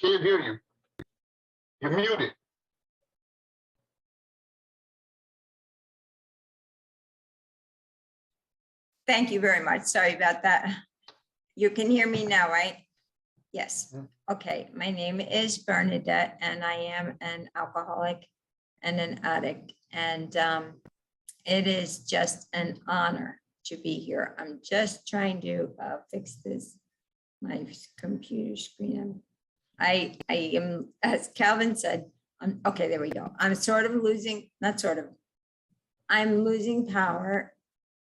Can't hear you. You're muted. Thank you very much. Sorry about that. You can hear me now, right? Yes. Okay. My name is Bernadette, and I am an alcoholic and an addict. And it is just an honor to be here. I'm just trying to fix this, my computer screen. I am, as Calvin said, okay, there we go. I'm sort of losing, not sort of, I'm losing power.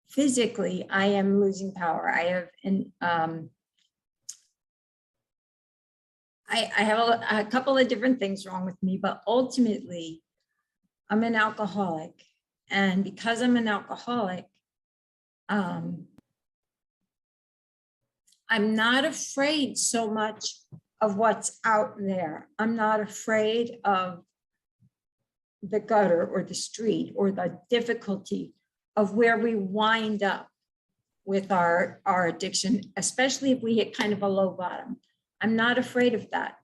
Physically, I am losing power. I have I have a couple of different things wrong with me, but ultimately, I'm an alcoholic. And because I'm an alcoholic, I'm not afraid so much of what's out there. I'm not afraid of the gutter or the street or the difficulty of where we wind up with our addiction, especially if we hit kind of a low bottom. I'm not afraid of that.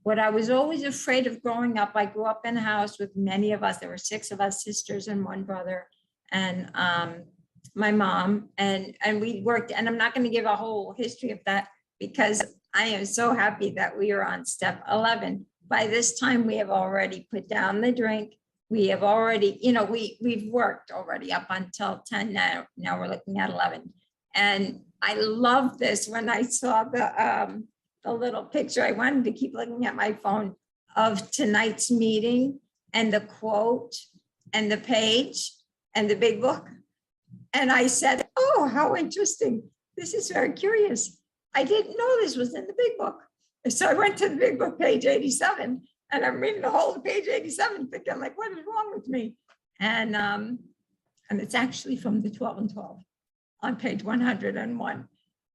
What I was always afraid of growing up, I grew up in a house with many of us. There were 6 of us, sisters and 1 brother, and my mom, and we worked, and I'm not going to give a whole history of that because I am so happy that we are on step 11. By this time, we have already put down the drink. We have already, you know, we've worked already up until 10 now. Now we're looking at 11. And I love this. When I saw the little picture, I wanted to keep looking at my phone of tonight's meeting and the quote and the page and the big book. And I said, oh, how interesting. This is very curious. I didn't know this was in the big book. So I went to the big book, page 87. And I'm reading the whole page 87, thinking like, what is wrong with me? And it's actually from the 12 and 12 on page 101.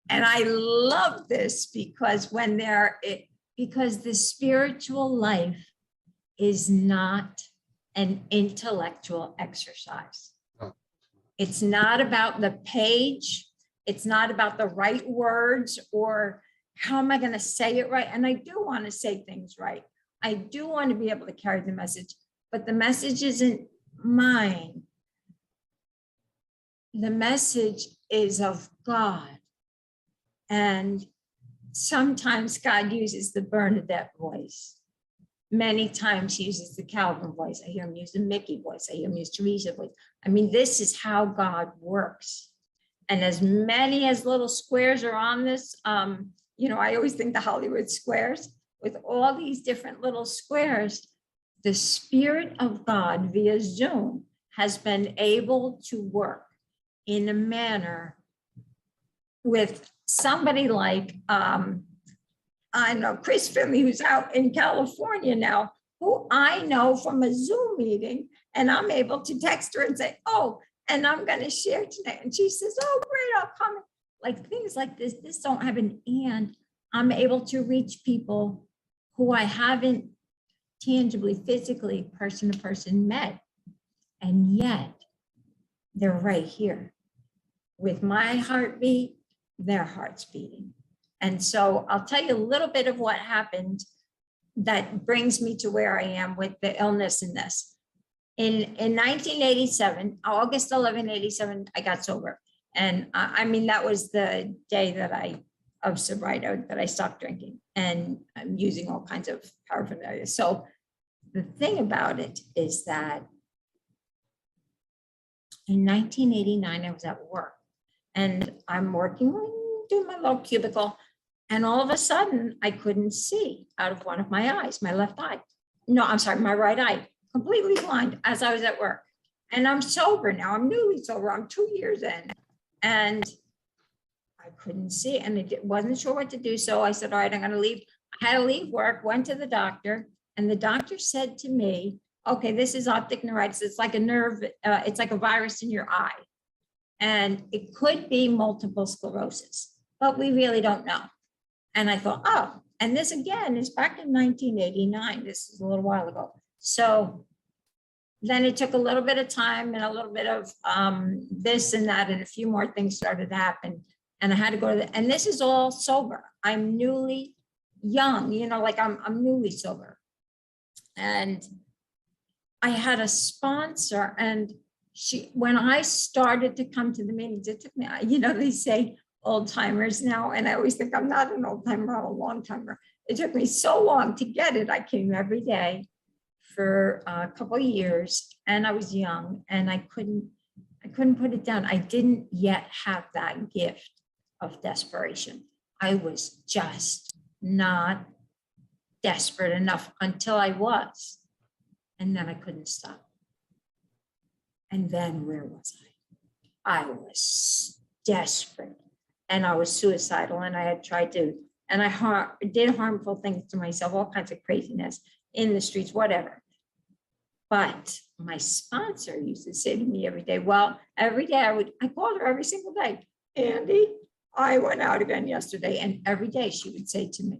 And I love this because because the spiritual life is not an intellectual exercise. It's not about the page. It's not about the right words or how am I going to say it right? And I do want to say things right. I do want to be able to carry the message, but the message isn't mine. The message is of God. And sometimes God uses the Bernadette voice. Many times he uses the Calvin voice. I hear him use the Mickey voice. I hear him use Teresa voice. I mean, this is how God works. And as many as little squares are on this, you know, I always think the Hollywood squares. With all these different little squares, the Spirit of God via Zoom has been able to work in a manner with somebody like, I know Chris Finley, who's out in California now, who I know from a Zoom meeting, and I'm able to text her and say, oh, and I'm going to share tonight. And she says, oh, great, I'll come. Like things like this don't have an and. I'm able to reach people who I haven't tangibly, physically, person to person met. And yet they're right here with my heartbeat, their heart's beating. And so I'll tell you a little bit of what happened that brings me to where I am with the illness in this. In 1987, August 11, 87, I got sober. And I mean, that was the day that of sobriety, that I stopped drinking, and I'm using all kinds of paraphernalia. So the thing about it is that in 1989, I was at work and I'm working, doing my little cubicle. And all of a sudden I couldn't see out of one of my eyes, my left eye. No, I'm sorry, my right eye, completely blind as I was at work. And I'm sober now, I'm newly sober, I'm 2 years in. And I couldn't see and I wasn't sure what to do. So I said, all right, I'm going to leave. I had to leave work, went to the doctor, and the doctor said to me, okay, this is optic neuritis. It's like a nerve, it's like a virus in your eye. And it could be multiple sclerosis, but we really don't know. And I thought, oh, and this again is back in 1989. This is a little while ago. So then it took a little bit of time and a little bit of this and that, and a few more things started to happen. And I had to go to and this is all sober. I'm newly young, like I'm newly sober. And I had a sponsor, and when I started to come to the meetings, it took me, they say old timers now, and I always think I'm not an old timer, I'm a long timer. It took me so long to get it. I came every day for a couple of years, and I was young, and I couldn't put it down. I didn't yet have that gift of desperation. I was just not desperate enough until I was. And then I couldn't stop. And then where was I? I was desperate, and I was suicidal, and I had tried to, and I did harmful things to myself, all kinds of craziness in the streets, whatever. But my sponsor used to say to me every day, I called her every single day, Andy, I went out again yesterday. And every day she would say to me,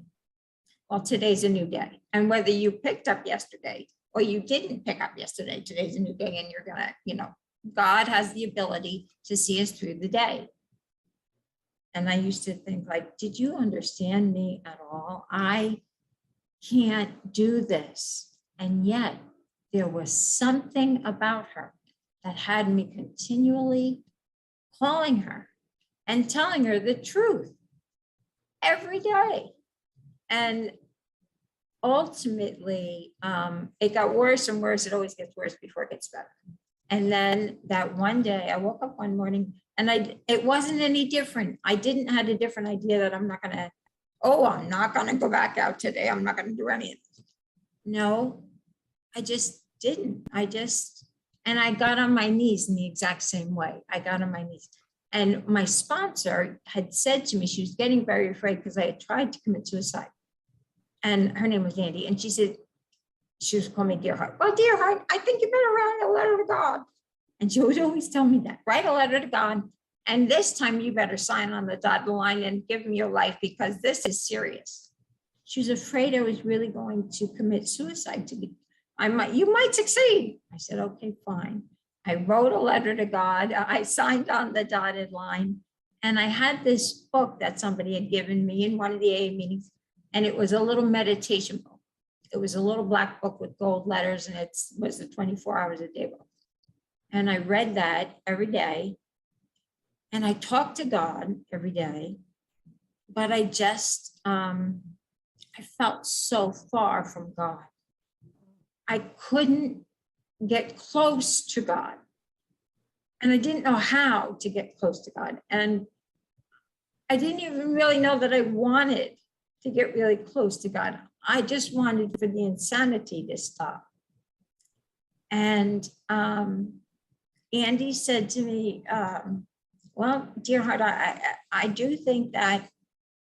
well, today's a new day. And whether you picked up yesterday or you didn't pick up yesterday, today's a new day, and you're gonna, God has the ability to see us through the day. And I used to think, like, did you understand me at all? I can't do this. And yet there was something about her that had me continually calling her and telling her the truth every day. And ultimately, it got worse and worse. It always gets worse before it gets better. And then that one day, I woke up one morning, and it wasn't any different. I didn't have a different idea that I'm not going to go back out today. I'm not going to do any of this. No, I just didn't. And I got on my knees in the exact same way. I got on my knees. And my sponsor had said to me, she was getting very afraid because I had tried to commit suicide. And her name was Andy. And she said, she was calling me Dear Heart. Well, Dear Heart, I think you better write a letter to God. And she would always tell me that. Write a letter to God. And this time you better sign on the dotted line and give me your life, because this is serious. She was afraid I was really going to commit suicide. You might succeed. I said, okay, fine. I wrote a letter to God. I signed on the dotted line. And I had this book that somebody had given me in one of the AA meetings. And it was a little meditation book. It was a little black book with gold letters, and it was a 24 hours a day book. And I read that every day. And I talked to God every day. But I just, I felt so far from God. I couldn't get close to God. And I didn't know how to get close to God. And I didn't even really know that I wanted to get really close to God. I just wanted for the insanity to stop. And Andy said to me, well, Dear Heart, I do think that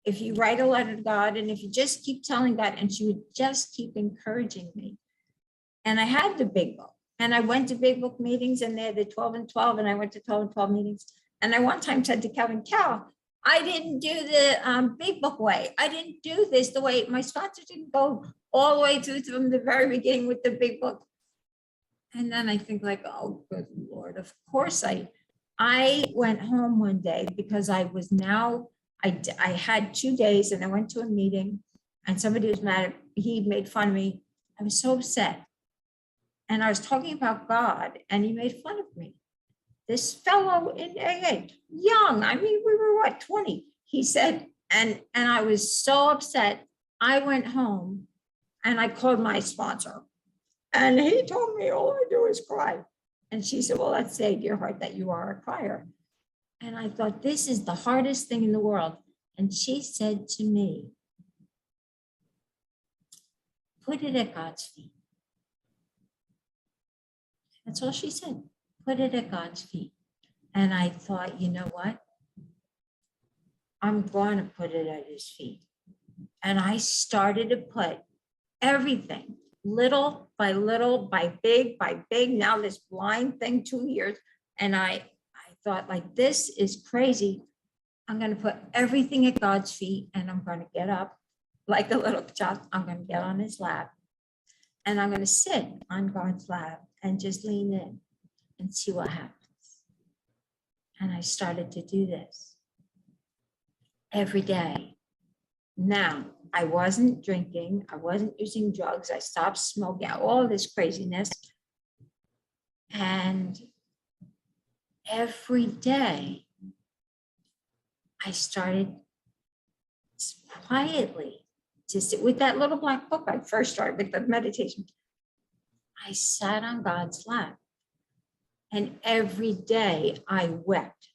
if you write a letter to God, and if you just keep telling God, and she would just keep encouraging me. And I had the big book, and I went to big book meetings, and they had the 12 and 12, and I went to 12 and 12 meetings. And I one time said to Kevin, Cal, I didn't do the big book way. I didn't do this the way my sponsor didn't go all the way through from the very beginning with the big book. And then I think, like, oh, good Lord, of course I went home one day because I had 2 days, and I went to a meeting, and somebody was mad at, he made fun of me. I was so upset. And I was talking about God, and he made fun of me. This fellow in AA, young, I mean, we were what, 20? He said, and I was so upset. I went home and I called my sponsor, and he told me all I do is cry. And she said, well, let's say, Dear Heart, that you are a crier. And I thought, this is the hardest thing in the world. And she said to me, put it at God's feet. That's all she said. Put it at God's feet. And I thought, you know what? I'm going to put it at his feet. And I started to put everything, little by little, by big, now this blind thing, 2 years. And I thought, like, this is crazy. I'm going to put everything at God's feet, and I'm going to get up like a little child. I'm going to get on his lap, and I'm going to sit on God's lap and just lean in and see what happens. And I started to do this every day. Now, I wasn't drinking. I wasn't using drugs. I stopped smoking, all this craziness. And every day I started quietly to sit with that little black book. I first started with the meditation. I sat on God's lap, and every day I wept.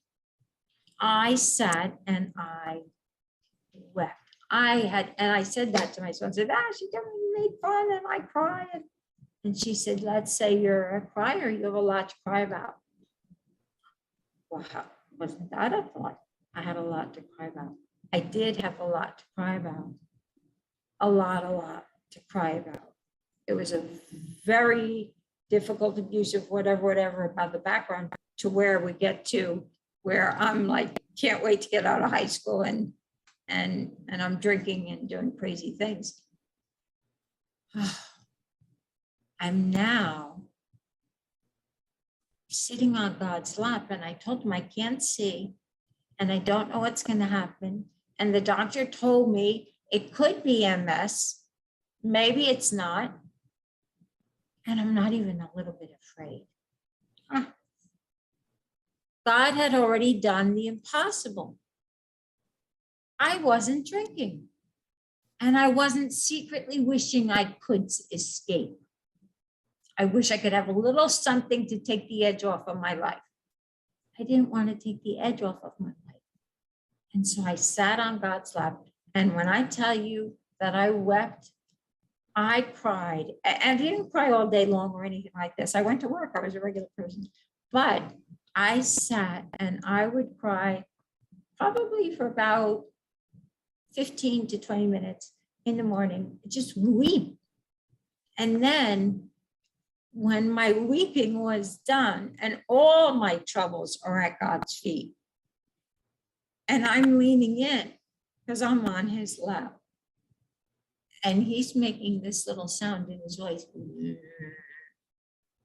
I sat and I wept. I said that to my son, said, she made fun and I cried. And she said, let's say you're a crier, you have a lot to cry about. Well, wasn't that a thought? I had a lot to cry about. I did have a lot to cry about. A lot to cry about. It was a very difficult, abusive, whatever about the background, to where we get to where I'm like, can't wait to get out of high school and I'm drinking and doing crazy things. I'm now sitting on God's lap, and I told him I can't see and I don't know what's going to happen. And the doctor told me it could be MS. Maybe it's not. And I'm not even a little bit afraid. God had already done the impossible. I wasn't drinking, and I wasn't secretly wishing I could escape. I wish I could have a little something to take the edge off of my life. I didn't want to take the edge off of my life. And so I sat on God's lap. And when I tell you that I wept, I cried. And I didn't cry all day long or anything like this. I went to work. I was a regular person. But I sat and I would cry probably for about 15 to 20 minutes in the morning, just weep. And then when my weeping was done and all my troubles are at God's feet, and I'm leaning in because I'm on his lap, and he's making this little sound in his voice.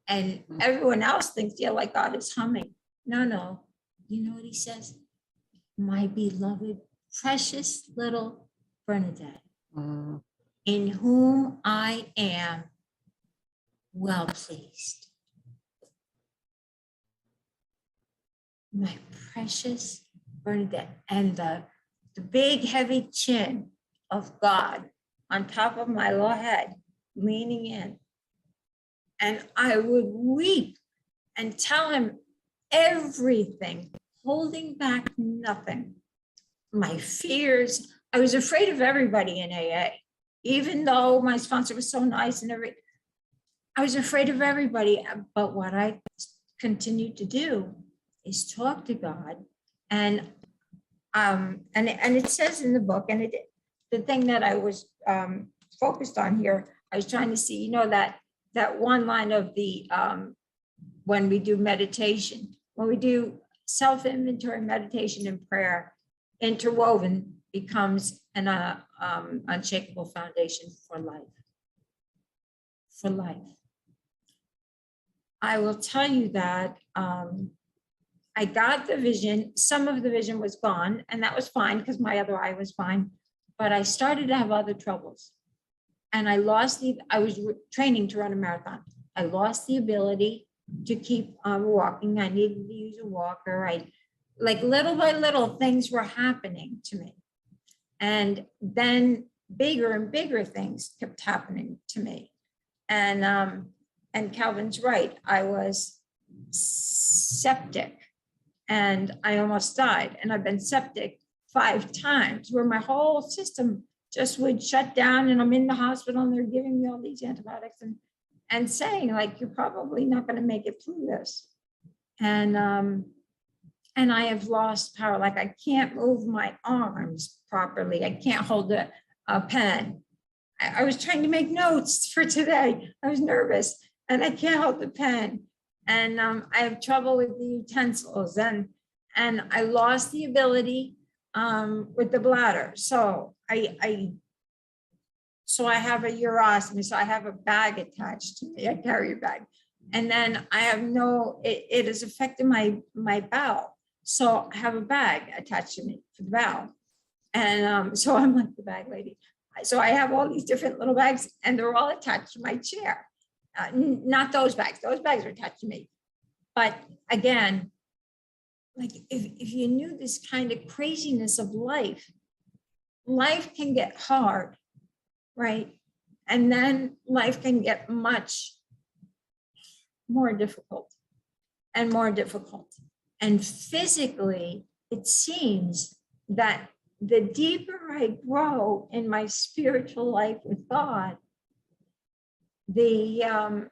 And everyone else thinks, yeah, like God is humming. No. You know what he says? My beloved, precious little Bernadette, in whom I am well pleased. My precious Bernadette. And the big heavy chin of God on top of my little head, leaning in. And I would weep and tell him everything, holding back nothing. My fears. I was afraid of everybody in AA, even though my sponsor was so nice and everything. I was afraid of everybody. But what I continued to do is talk to God. And it says in the book, and the thing that I was focused on here, I was trying to see, that one line of the when we do meditation, when we do self-inventory meditation and prayer, interwoven becomes an unshakable foundation for life. For life. I will tell you that I got the vision. Some of the vision was gone, and that was fine because my other eye was fine. But I started to have other troubles, and I was training to run a marathon. I lost the ability to keep walking. I needed to use a walker. Like little by little things were happening to me. And then bigger and bigger things kept happening to me. And Calvin's right. I was septic and I almost died. And I've been septic 5 times where my whole system just would shut down, and I'm in the hospital and they're giving me all these antibiotics and saying like, you're probably not going to make it through this. And I have lost power. Like I can't move my arms properly. I can't hold a pen. I was trying to make notes for today. I was nervous and I can't hold the pen. And I have trouble with the utensils, and I lost the ability with the bladder. So I have a urostomy. So I have a bag attached to me. I carry a bag. And then I have it has affected my bowel. So I have a bag attached to me for the bowel. And so I'm like the bag lady. So I have all these different little bags and they're all attached to my chair. Not those bags are attached to me. But again, like if you knew this kind of craziness of life can get hard, right? And then life can get much more difficult and more difficult. And physically, it seems that the deeper I grow in my spiritual life with God, the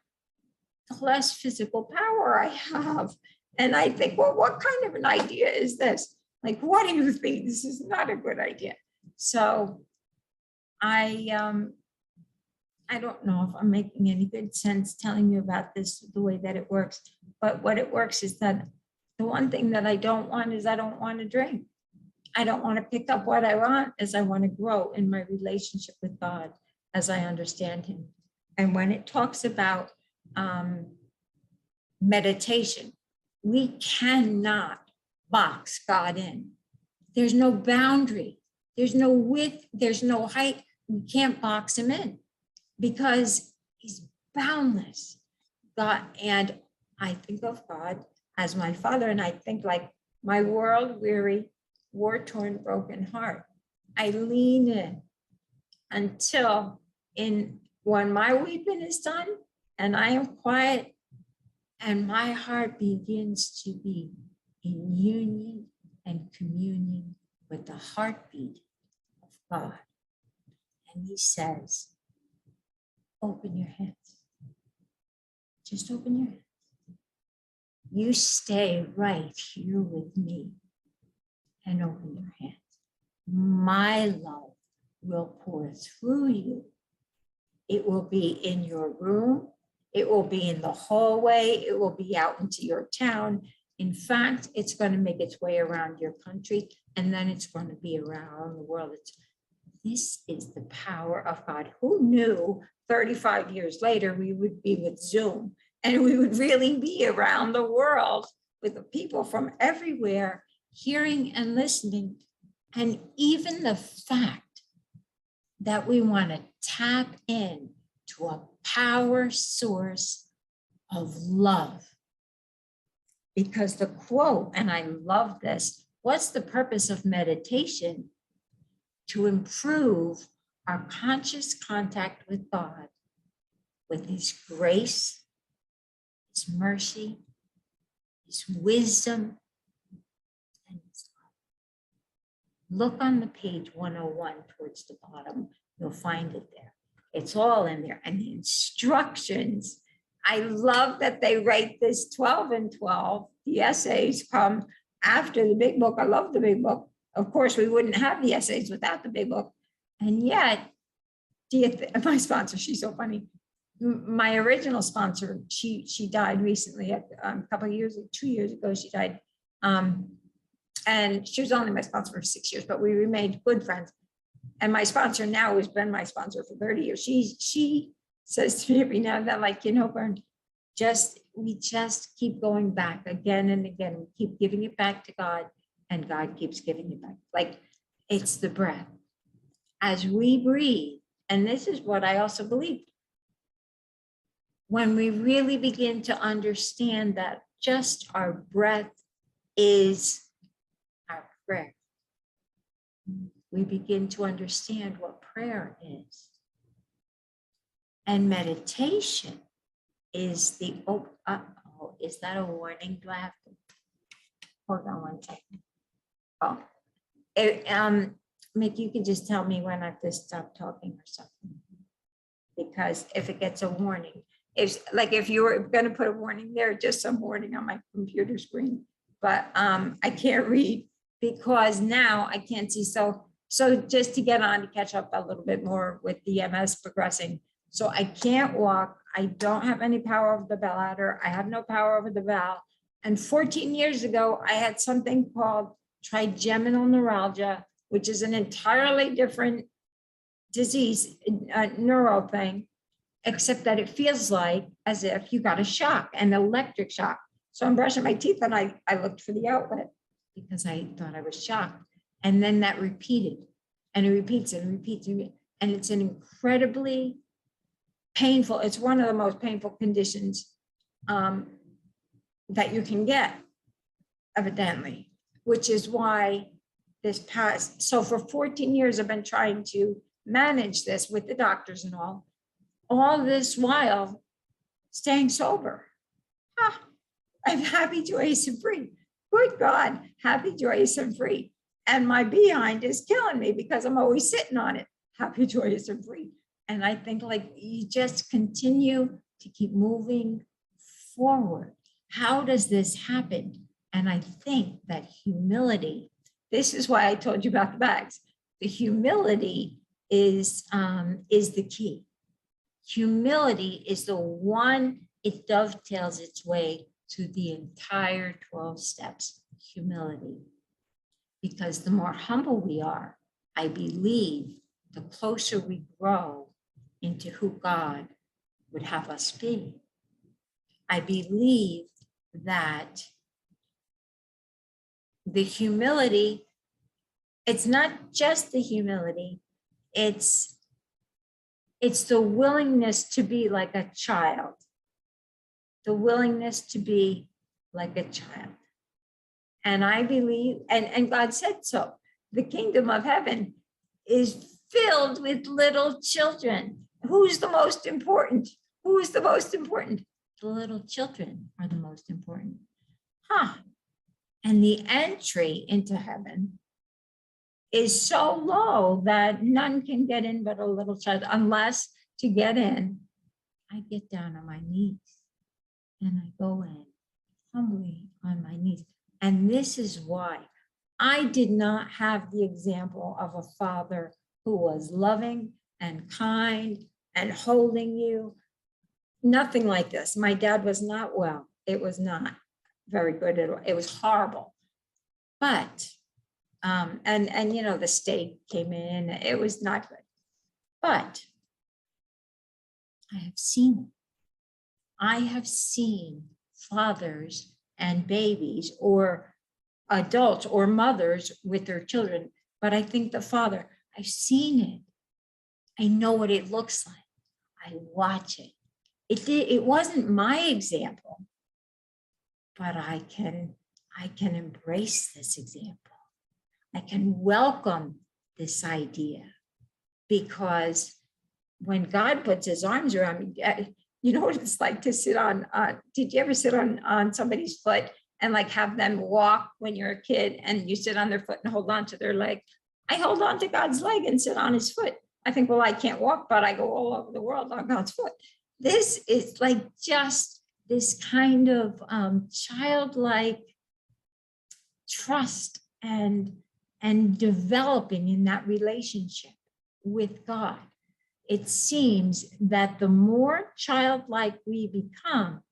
less physical power I have. And I think, well, what kind of an idea is this? Like, what do you think? This is not a good idea. So I don't know if I'm making any good sense telling you about this, the way that it works. But what it works is that the one thing that I don't want is I don't want to drink. I don't want to pick up what I want, as I want to grow in my relationship with God as I understand him. And when it talks about meditation, we cannot box God in. There's no boundary. There's no width. There's no height. We can't box him in because he's boundless. God, and I think of God as my father, and I think like my world-weary, war-torn, broken heart. I lean in until when my weeping is done and I am quiet and my heart begins to be in union and communion with the heartbeat of God. And he says, open your hands. Just open your hands. You stay right here with me and open your hands. My love will pour through you. It will be in your room. It will be in the hallway. It will be out into your town. In fact, it's going to make its way around your country, and then it's going to be around the world. This is the power of God. Who knew 35 years later we would be with Zoom and we would really be around the world with the people from everywhere hearing and listening. And even the fact that we want to tap in to a power source of love. Because the quote, and I love this, what's the purpose of meditation? To improve our conscious contact with God, with his grace, his mercy, his wisdom, and his love. Look on the page 101 towards the bottom. You'll find it there. It's all in there. And the instructions, I love that they write this 12 and 12. The essays come after the big book. I love the big book. Of course, we wouldn't have the essays without the big book. And yet, my sponsor, she's so funny. My original sponsor, she died recently, a couple of years, 2 years ago, she died. And she was only my sponsor for 6 years, but we remained good friends. And my sponsor now has been my sponsor for 30 years. She says to me every now and then, like, you know, Bern, we just keep going back again and again. We keep giving it back to God, and God keeps giving it back. Like, it's the breath. As we breathe, and this is what I also believe, when we really begin to understand that just our breath is our prayer, we begin to understand what prayer is. And meditation is the, is that a warning? Do I have to, hold on one second. Oh, Mick, you can just tell me when I have to stop talking or something. Because if it gets a warning, if you were going to put a warning there, just some warning on my computer screen, but I can't read because now I can't see. So just to get on to catch up a little bit more with the MS progressing. So I can't walk. I don't have any power over the bladder. I have no power over the valve. And 14 years ago, I had something called Trigeminal Neuralgia, which is an entirely different disease, neuro thing, except that it feels like as if you got a shock, an electric shock. So I'm brushing my teeth and I looked for the outlet because I thought I was shocked. And then that repeated, and it repeats and repeats. And it's an incredibly painful, it's one of the most painful conditions that you can get, evidently, which is why so for 14 years, I've been trying to manage this with the doctors and all this while staying sober. I'm happy, joyous, and free. Good God, happy, joyous, and free. And my behind is killing me because I'm always sitting on it. Happy, joyous, and free. And I think like you just continue to keep moving forward. How does this happen? And I think that humility, this is why I told you about the bags. The humility is the key. Humility is the one, it dovetails its way to the entire 12 steps, humility. Because the more humble we are, I believe the closer we grow into who God would have us be. I believe that the humility, it's not just the humility, it's the willingness to be like a child, the willingness to be like a child. And I believe, and God said so, the kingdom of heaven is filled with little children. Who's the most important? Who is the most important? The little children are the most important. And the entry into heaven is so low that none can get in but a little child, unless to get in, I get down on my knees and I go in humbly on my knees. And this is why I did not have the example of a father who was loving and kind and holding you. Nothing like this. My dad was not well. It was not very good at all. It was horrible. But, and you know, the state came in, it was not good. But I have seen it. I have seen fathers and babies or adults or mothers with their children. But I think the father, I've seen it. I know what it looks like. I watch it. It wasn't my example, but I can embrace this example. I can welcome this idea, because when God puts his arms around me, you know what it's like to sit on, did you ever sit on somebody's foot and like have them walk when you're a kid and you sit on their foot and hold on to their leg? I hold on to God's leg and sit on his foot. I think, well, I can't walk, but I go all over the world on God's foot. This is like just this kind of childlike trust and developing in that relationship with God. It seems that the more childlike we become,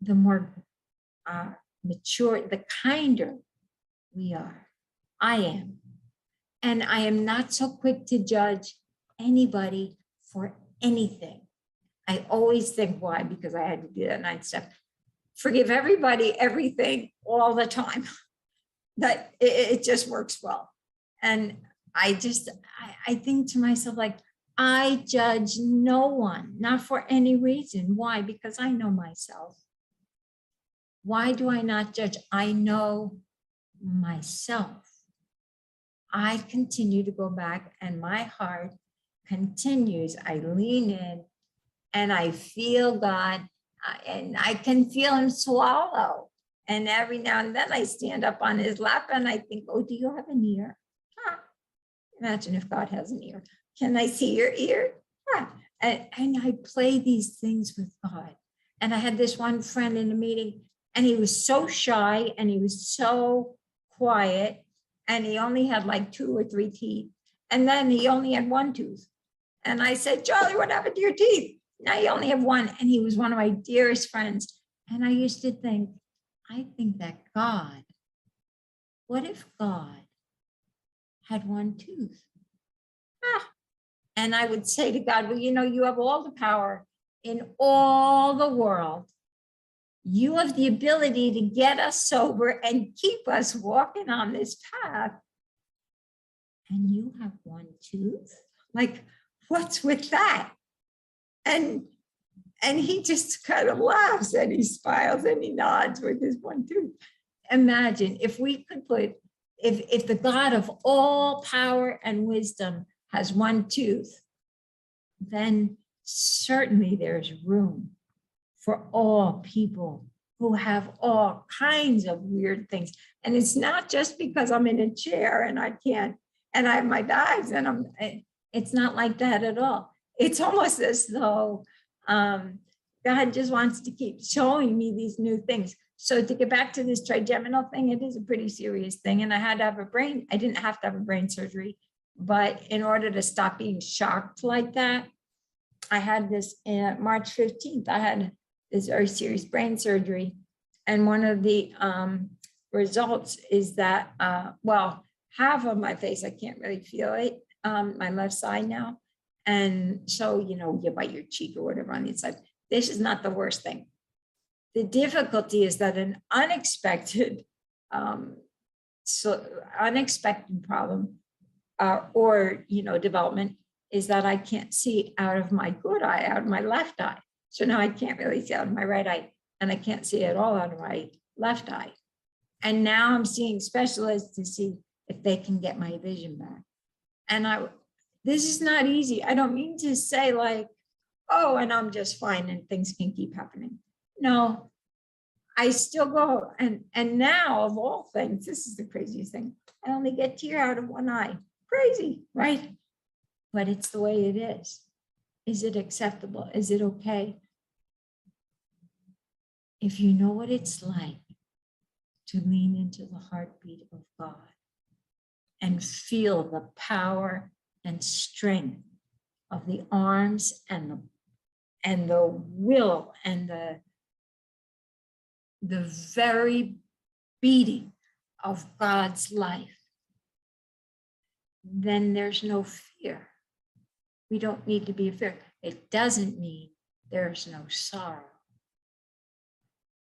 the more mature, the kinder we are. I am. And I am not so quick to judge anybody for anything. I always think, why? Because I had to do that 9th step. Forgive everybody, everything, all the time. That it just works well. And I think to myself, like, I judge no one, not for any reason. Why? Because I know myself. Why do I not judge? I know myself. I continue to go back and my heart continues. I lean in and I feel God, and I can feel him swallow. And every now and then I stand up on his lap and I think, oh, do you have an ear? Imagine if God has an ear. Can I see your ear? And I play these things with God. And I had this one friend in a meeting, and he was so shy and he was so quiet, and he only had like 2 or 3 teeth. And then he only had 1 tooth. And I said, Charlie, what happened to your teeth? Now you only have 1. And he was one of my dearest friends. And I used to think, I think that God, what if God had 1 tooth? And I would say to God, well, you know, you have all the power in all the world. You have the ability to get us sober and keep us walking on this path. and you have one tooth? Like, what's with that? And he just kind of laughs and he smiles and he nods with his one tooth. Imagine if we could put, if the God of all power and wisdom has one tooth, then certainly there's room for all people who have all kinds of weird things. And it's not just because I'm in a chair and I can't, and I have my bags and it's not like that at all. It's almost as though God just wants to keep showing me these new things. So to get back to this trigeminal thing, it is a pretty serious thing. And I had to have I didn't have to have a brain surgery, but in order to stop being shocked like that, I had this March 15th, I had this very serious brain surgery. And one of the results is that, well, half of my face, I can't really feel it, my left side now. And so, you know, you bite your cheek or whatever on the inside. This is not the worst thing. The difficulty is that an unexpected, unexpected problem or, you know, development is that I can't see out of my good eye, out of my left eye. So now I can't really see out of my right eye, and I can't see at all out of my left eye. And now I'm seeing specialists to see if they can get my vision back. And this is not easy. I don't mean to say like, oh, and I'm just fine and things can keep happening. No, I still go. And now of all things, this is the craziest thing. I only get tear out of one eye. Crazy, right? But it's the way it is. Is it acceptable? Is it okay? If you know what it's like to lean into the heartbeat of God and feel the power and strength of the arms and the will and the very beating of God's life, then there's no fear. We don't need to be afraid. It doesn't mean there's no sorrow.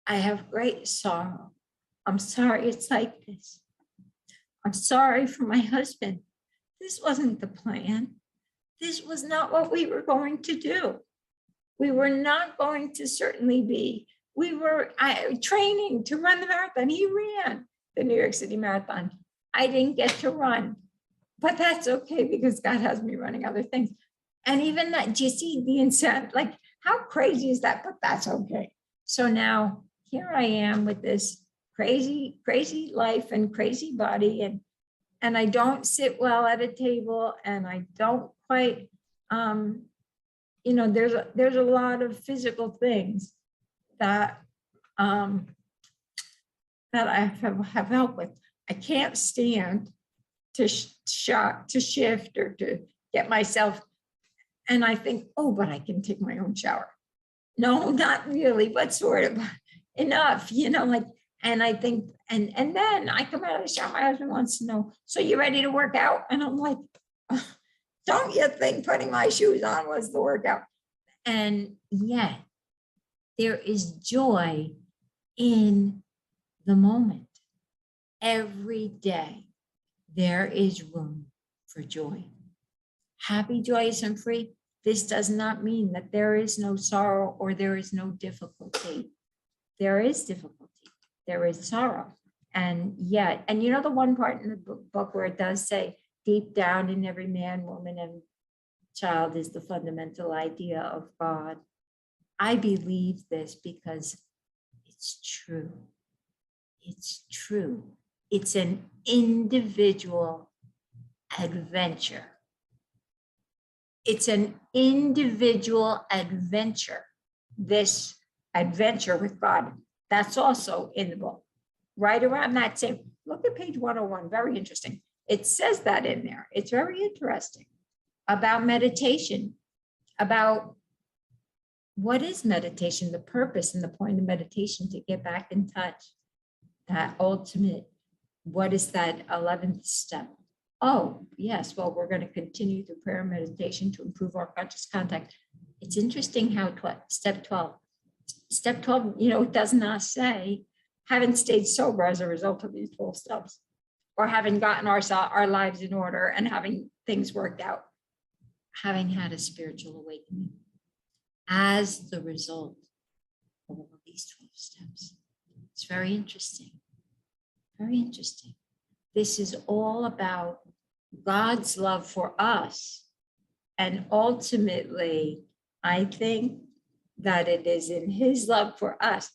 I have great sorrow. I'm sorry it's like this. I'm sorry for my husband. This wasn't the plan. This was not what we were going to do. We were not going to certainly be. We were training to run the marathon. He ran the New York City Marathon. I didn't get to run, but that's okay because God has me running other things. And even that, do you see the incentive? Like, how crazy is that? But that's okay. So now here I am with this crazy, crazy life and crazy body. And I don't sit well at a table and I don't quite, you know, there's a lot of physical things that that I have help with. I can't stand to shift or to get myself. And I think, oh, but I can take my own shower. No, not really, but sort of enough, you know, like, and I think, and then I come out of the shower, my husband wants to know, so you ready to work out? And I'm like, don't you think putting my shoes on was the workout? And yet there is joy in the moment. Every day there is room for joy. Happy, joyous, and free. This does not mean that there is no sorrow or there is no difficulty. There is difficulty. There is sorrow. And yet, and you know the one part in the book where it does say, deep down in every man, woman, and child is the fundamental idea of God. I believe this because it's true. It's true. It's an individual adventure. It's an individual adventure. This adventure with God, that's also in the book. Right around that same, look at page 101, very interesting. It says that in there. It's very interesting about meditation, about what is meditation, the purpose and the point of meditation, to get back in touch, that ultimate, what is that 11th step? Oh, yes, well, we're going to continue through prayer and meditation to improve our conscious contact. It's interesting how step 12, you know, it does not say, haven't stayed sober as a result of these 12 steps. or having gotten our lives in order and having things worked out, having had a spiritual awakening as the result of all of these 12 steps. It's very interesting. Very interesting. This is all about God's love for us. And ultimately, I think that it is in his love for us.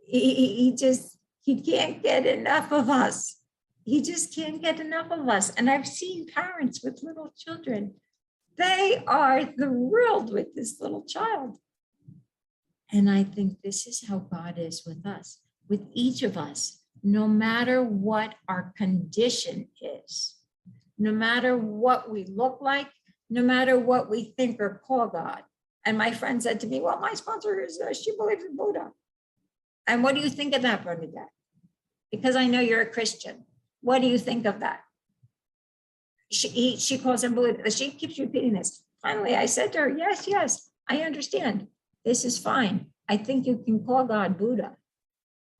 He can't get enough of us. He just can't get enough of us. And I've seen parents with little children. They are thrilled with this little child. And I think this is how God is with us, with each of us, no matter what our condition is, no matter what we look like, no matter what we think or call God. And my friend said to me, well, my sponsor is, she believes in Buddha. And what do you think of that, Bernadette? Because I know you're a Christian. What do you think of that? She calls him Buddha. She keeps repeating this. Finally, I said to her, yes, I understand. This is fine. I think you can call God Buddha.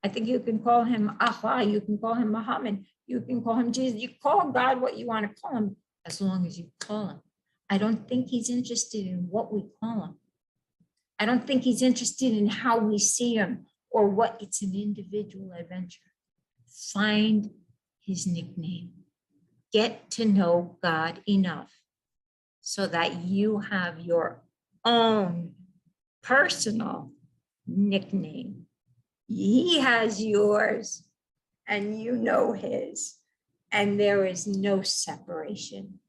I think you can call him Allah. You can call him Muhammad. You can call him Jesus. You call God what you want to call him, as long as you call him. I don't think he's interested in what we call him. I don't think he's interested in how we see him or what. It's an individual adventure. Find his nickname. Get to know God enough so that you have your own personal nickname. He has yours and you know his, and there is no separation.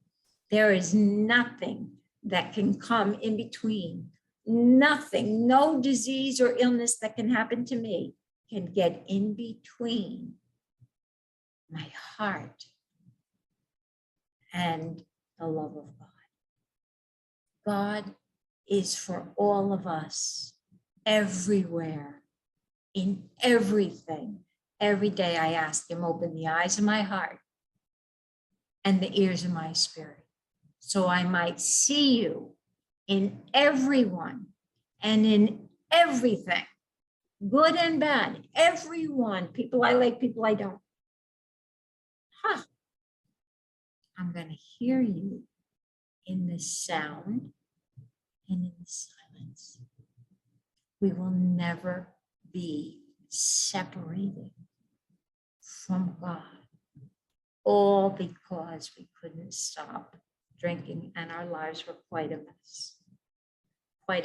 There is nothing that can come in between. Nothing, no disease or illness that can happen to me can get in between my heart and the love of God. God is for all of us, everywhere, in everything. Every day I ask him, open the eyes of my heart and the ears of my spirit, so I might see you in everyone and in everything, good and bad, everyone, people I like, people I don't. I'm going to hear you in the sound and in the silence. We will never be separated from God, all because we couldn't stop drinking and our lives were quite a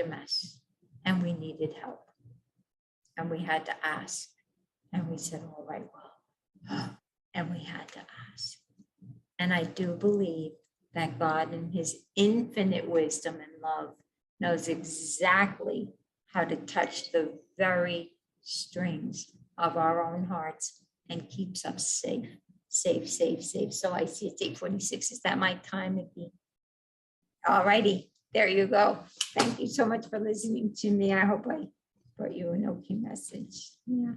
mess, and we needed help, and we had to ask, and we said, all right, well, and we had to ask. And I do believe that God, in his infinite wisdom and love, knows exactly how to touch the very strings of our own hearts and keeps us safe. So I see it's 8:46. Is that my time again? All righty, there you go. Thank you so much for listening to me. I hope I brought you an okay message. Yeah.